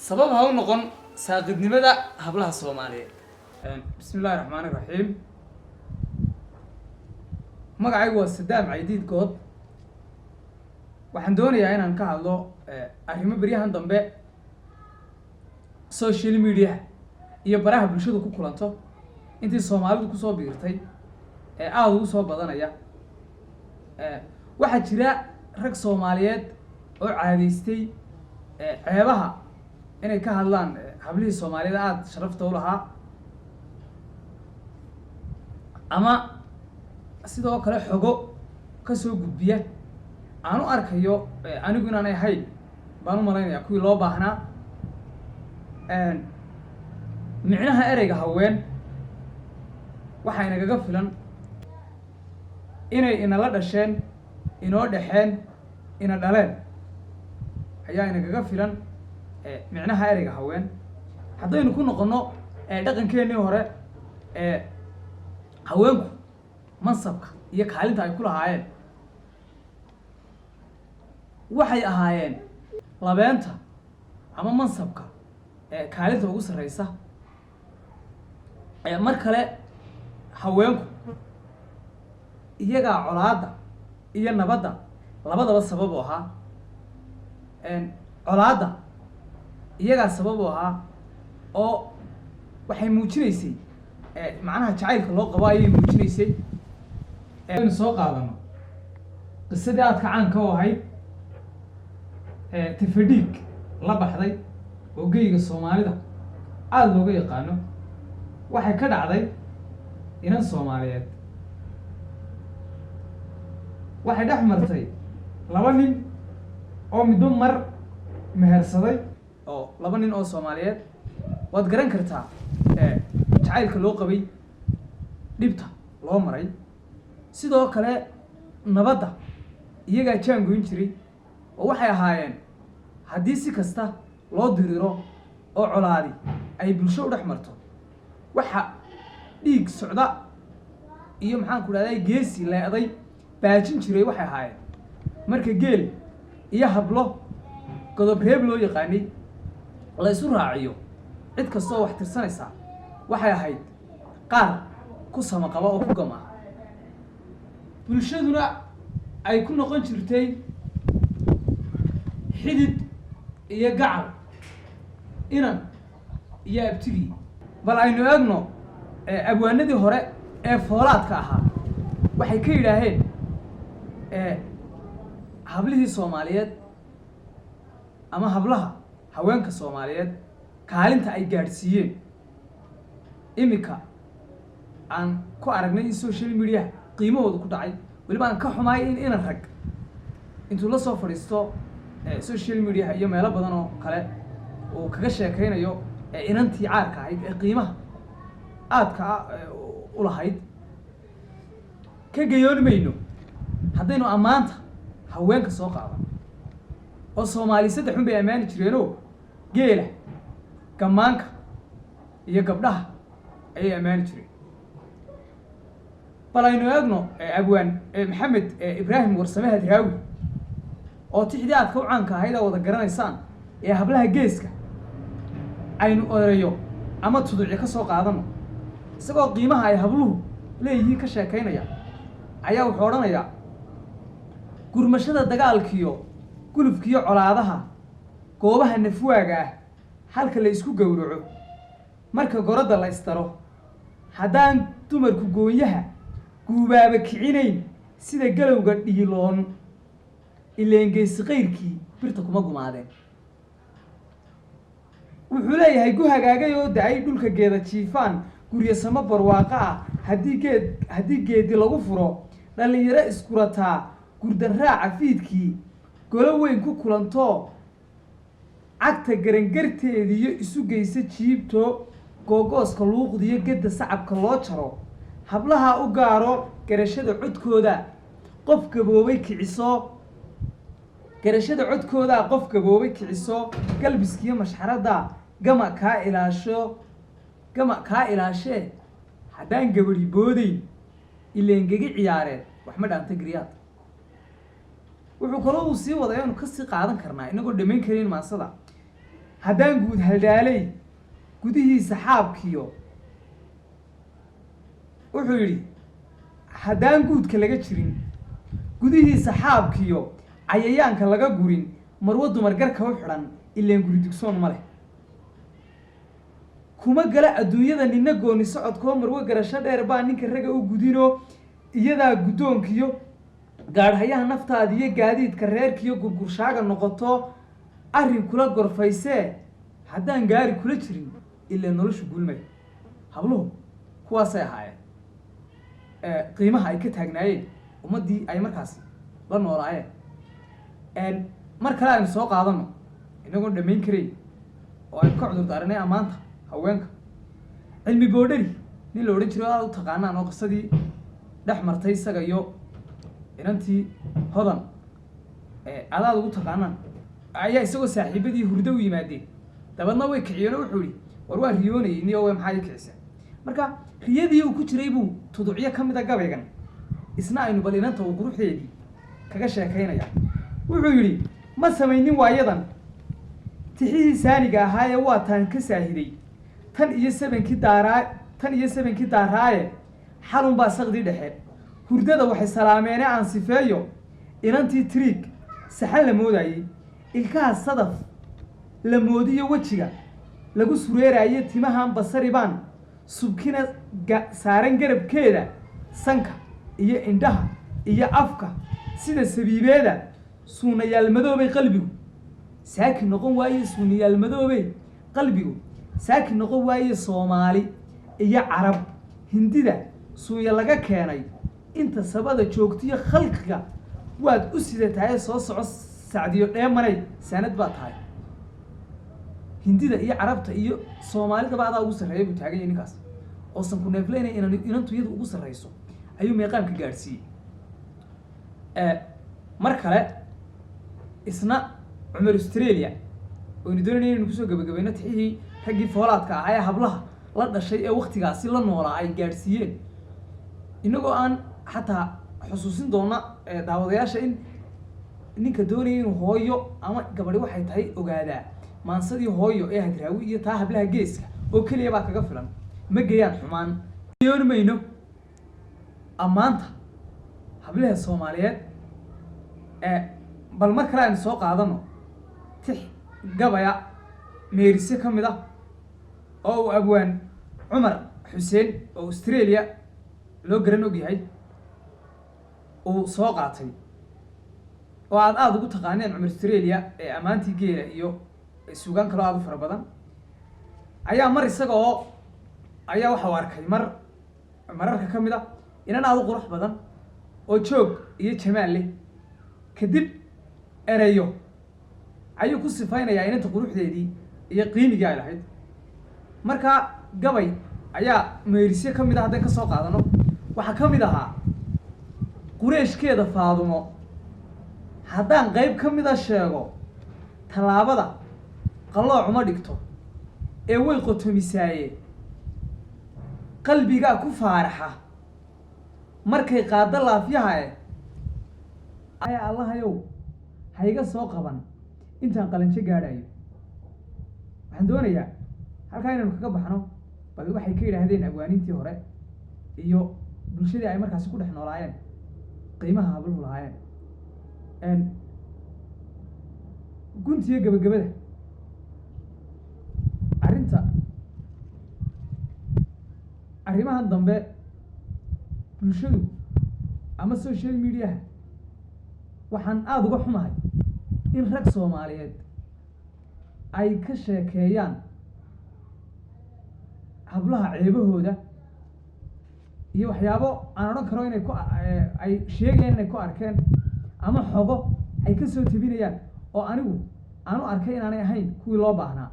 sabab ha u noqon saaqidnimada hablaha Soomaaliyeed. Bismillaahi Raxmaani Raxiim. Magacaygu waa Sadaam Caydiid Good. Waxaan doonayaa inaan ka hadlo arrimo beryahan dambe social media iyo baraha bulshadu ku kulanto intii Soomaalidu ku soo biirtay aad ugu soo badanaya. Waxaa jira rag Soomaaliyeed oo caadaystay ceebaha inay ka hadlaan hablihii Soomaaliyeed aad sharafta u lahaa ama sidoo kale xogo ka soo gudbiya aanu arkayo anigu inaan ahayn baan u malaynayaa kuwii loo baahnaa. micnaha ereyga haween waxay nagaga filan inay inala dhasheen inoo dhexeen ina dhaleen ayaa inagaga filan micnaha ereyga haween. haddaynu ku noqono dhaqankeenii hore haweenku mansabka iyo kaalinta ay ku lahaayeen waxay ahaayeen labeenta ama mansabka kaalinta ugu sarreysa. mar kale haweenku iyagaa colaadda iyo nabadda labadaba sabab u ahaa. colaadda iyagaa sabab u ahaa oo waxay muujinaysay macnaha jacaylka loo qabo ayay muujinaysay. aynu soo qaadano qisadii aadka caanka u ahayd tifadhiig la baxday oo geyga Soomaalida aada looga yaqaano. waxay ka dhacday inan Soomaaliyeed. waxay dhex martay laba nin oo midba mar mehersaday oo laba nin oo Soomaaliyeed. waad garan kartaa jacaylka loo qabay, dhibta loo maray. sidoo kale nabadda iyagaa jaangoyn jiray oo waxay ahaayeen haddii si kasta loo diriro oo colaadi ay bulsho u dhex marto waxa dhiig socda iyo maxaan ku dhahday geesi leeday baajin jiray waxay ahaayeen marka geel iyo hablo godob reeb loo yaqaanay la isu raaciyo cid kastoo wax tirsanaysa waxay ahayd qaar ku samaqaba oo ku gama. bulshaduna ay ku noqon jirtay xidid iyo gacal inan iyo abtigii. bal aynu eegno abwaanadii hore ee foolaadka ahaa waxay ka yidhaaheen hablihii Soomaaliyeed ama hablaha haweenka Soomaaliyeed kaalinta ay gaadhsiiyeen. imika aan ku aragnay in social media qiimahooda ku dhacay, weliba aan ka xumaay in inan rag intuu la soo fadhiisto social media iyo meelo badan oo kale uu kaga sheekaynayo inantii caarka ahayd ee qiimaha aadka u lahayd. ka gayooni mayno haddaynu ammaanta haweenka soo qaadan oo Soomaali saddex un bay ammaani jireenoo geela, gamaanka iyo gabdhaha ayay ammaani jireen. bal aynu eegno abwaan maxamed ibraahim warsame hadraawi oo tixdii aadka u caanka ahayd aa wada garanaysaan ee hablaha geeska aynu oreeyo ama tuduci ka soo qaadano. isagoo qiimaha ay habluhu leeyihiin ka sheekaynaya ayaa wuxuu odhanayaa gurmashada dagaalkiyo gulufkiyo colaadaha goobaha nafwaaga ah halka la isku gowraco marka goradda la istaro haddaan dumarku goonyaha guubaaba kicinayn sida galowga dhiiloon ileengeysi qayrkii birta kuma gumaadeen. wuxuu leeyahay gu hagaagay oo da-ay dhulka geeda jiifaan guryasamo barwaaqo ah haddii geedi lagu furo dhallinyaro iskurataa gurdan raaca fiidkii golo weyn ku kulantoo cagta garangarteediyo isu geysa jiibto googooska luuqdiyo gedda sacabka loo jaro hablaha u gaaro garashada codkooda qof gaboobay kiciso galbiskiyo mashxaradda gama kaa ilaashee haddaan gabadhi boodayn ileengegi ciyaareen wax ma dhaanta giriyaad. wuxuu kaloo uu sii waday aanu kasii qaadan karnaa inagoo dhamayn karin maasada haddaan guud haldhaalay gudihiisa xaabkiyo wuxuu yidhi haddaan guudka laga jirin gudihiisa xaabkiyo cayayaanka laga gurin marwo dumar garka u xidhan ileen guri dugsoon ma leh kuma gala adduunyada nina gooni socodkoo marwo garasho dheer baa ninka raga u gudinoo iyadaa guddoonkiyo gaadhayaha naftaada iyo gaadiidka reerkiiyo gurgurshaaga noqoto arrin kula gorfaysee haddaan gaari kula jirin ilaa noloshu guulmay habluhu kuwaasay ahaayeen qiimaha ay ka taagnaayeen ummaddii ay markaasi la noolaayeen mar kale aynu soo qaadano inagoon dhammayn karayn oo aynu ka cudur daaranay ammaanta haweenka cilmi boodhari nin la odhan jiro aad u taqaanaan oo qisadii dhex martay isaga iyo inantii hodan adaad ugu taqaanaan ayaa isagoo saaxiibadii hurdo u yimaadeen dabadna way kiciyeen oo wuxuu yihi war waa riyoonayay niyo way maxaa ii kiciseen marka riyadii uu ku jiray buu tuducyo ka mid a gabaygan isna aynu bal inanta uu quruxdeedii kaga sheekaynaya wuxuu yidhi ma samaynin waayadan tixihii saaniga ahaayee waa taan ka saahiday tan iyo sabankii daaraaye xalun baa saqdii dhexe hurdada waxay salaameene aan sifeeyo inantii triig saxan la moodayey ilkaha sadaf la moodiyo wejiga lagu sureeraaye timahan basari baan subkina saaran garabkeeda sanka iyo indhaha iyo afka sida sabiibeeda suunayaal madoobay qalbigu saaki noqon waaye suunayaal madoobay qalbigu saaki noqon waaye soomaali iyo carab hindida suuya laga keenay inta sabada joogtiyo khalqiga waad u sidatahay soo soco sacdiyo dheemanay saanad baa tahay hindida iyo carabta iyo soomaalidaba adaa ugu sarreeya buu taagan yahay ninkaas oo sanku neefleynaya inantu iyadu ugu sarreyso ayuu meeqaamka gaadhsiiyey mar kale isna cumar australia oynu doonayna inaynu kusoo gabagabayno tixihii raggii foolaadka ahaa ee hablaha la dhashay ee waktigaasi la noolaa ay gaadhsiiyeen inagoo aan xataa xusuusin doona daawadayaasha in ninka doonaya inuu hooyo ama gabadhi waxay tahay ogaadaa maansadii hooyo ee hadraawi iyo taa hablaha geeska oo keliya baa kaga filan ma geeyaan xumaan yoon mayno ammaanta hablaha soomaaliyeed bal mar kale aynu soo qaadano tix gabaya meerise ka mid ah oo uu abwaan cumar xuseen oo australia loo garan og yahay uu soo qaatay oo aada ugu taqaaneen cumar australia ee ammaantii geela iyo suugaan kaloo aada u fara badan ayaa mar isaga oo ayaa waxa u arkay mararka ka mid a inan aada u qurux badan oo joog iyo jamaal leh kadib erayo ayuu ku sifaynayaa inanta quruxdeedii iyo qiimigii ay lahayd markaa gabay ayaa meerisyo ka mid a haddayn ka soo qaadano waxaa ka mid ahaa qureeshkeeda faadumo haddaan qayb ka mid a sheego tallaabada qalloocuma dhigto ee way qotomisaaye qalbigaa ku faaraxa markay qaaddo laafyaha aya allahayow hayga soo qaban intaan qalanjo gaadhayo waxaan doonayaa halkaa inaynu kaga baxno bal waxay ka yidhaahdeen abwaaniintii hore iyo bulshadii ay markaasi ku dhex noolaayeen qiimaha habluhu lahaayeen guntiyo gabagabada arrimahan dambe bulshadu ama social mediaha waxaan aada uga xumahay in rag soomaaliyeed ay ka sheekeeyaan hablaha ceebahooda iyo waxyaabo aan odhan karo inay ay sheegayaan inay ku arkeen ama xogo ay ka soo tebinayaan oo anigu aanu arkay inaanay ahayn kuwii loo baahnaa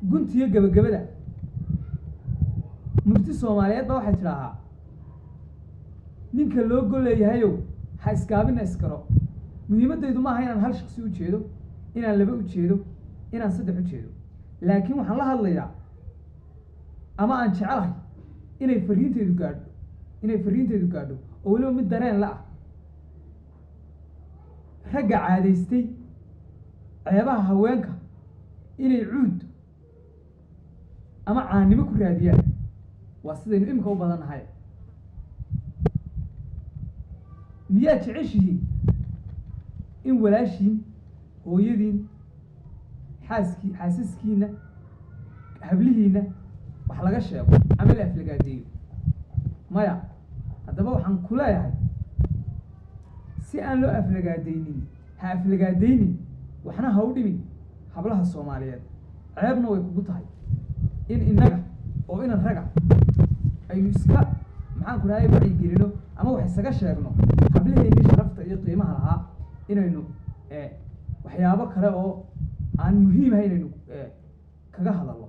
guntiyo gabagabada murti soomaaliyeed ba waxay tidhaahaa ninka loo golleeyahayow ha iskaabina iskaro muhiimaddaydu maaha inaan hal shaksi u jeedo inaan laba u jeedo inaan saddex u jeedo laakiin waxaan la hadlayaa ama aan jecelahay inay fariinteedu gaadho oo weliba mid dareen la ah ragga caadaystay ceebaha haweenka inay cuud ama caanimo ku raadiyaan waa sidaynu imika u badan nahay miyaad jeceshihiin in walaashiin hooyadiin xaasaskiina hablihiina wax laga sheego ama la aflagaadeeyo maya haddaba waxaan ku leeyahay si aan loo aflagaadaynin ha aflagaadaynin waxna ha u dhimin hablaha Soomaaliyeed ceebna way kugu tahay in inaga oo inan raga aynu iska maxaan ku raayay wixii gelino ama wax isaga sheegno hablaheennii sharafta iyo qiimaha lahaa inaynu waxyaabo kale oo aan muhiim ahayn inaynu kaga hadalno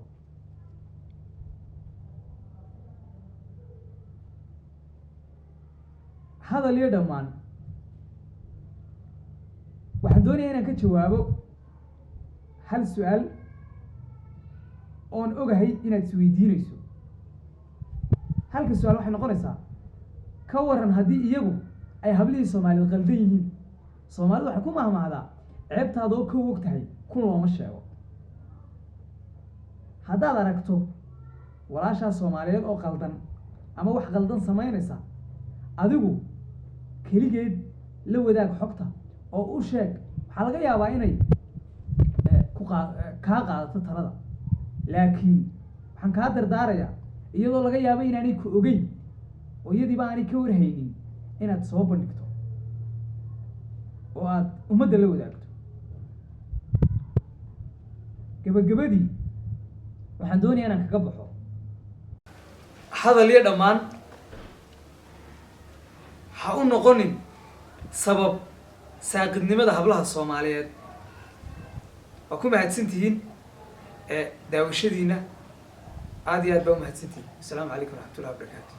hadal iyo dhammaan waxaan doonayaa inaan ka jawaabo hal su'aal oon ogahay inaad isweydiinayso halka su'aal waxay noqonaysaa ka waran haddii iyagu ay hablihii Soomaaliyeed qaldan yihiin Soomaalidu waxay ku mahmahdaa ceebtaada oo ka og tahay kun looma sheego haddaad aragto walaashaa Soomaaliyeed oo qaldan ama wax qaldan samaynaysa adigu keligeed la wadaag xogta oo u sheeg waxaa laga yaabaa inay kaa qaadato talada laakiin waxaan kaa dardaarayaa iyadoo laga yaabo inaanay ku ogeyn oo iyadiiba aanay ka warhaynin inaad soo bandhigto oo aad ummadda la wadaagto gabagabadii waxaan doonayaa inaan kaga baxo hadal iyo dhammaan ha u noqonin sabab saaqidnimada hablaha Soomaaliyeed waa ku mahadsantihiin daawashadiina aad iyo aad baa u mahadsantihiin. Assalaamu calaykum waraxmatullaahi wabarakaatuh.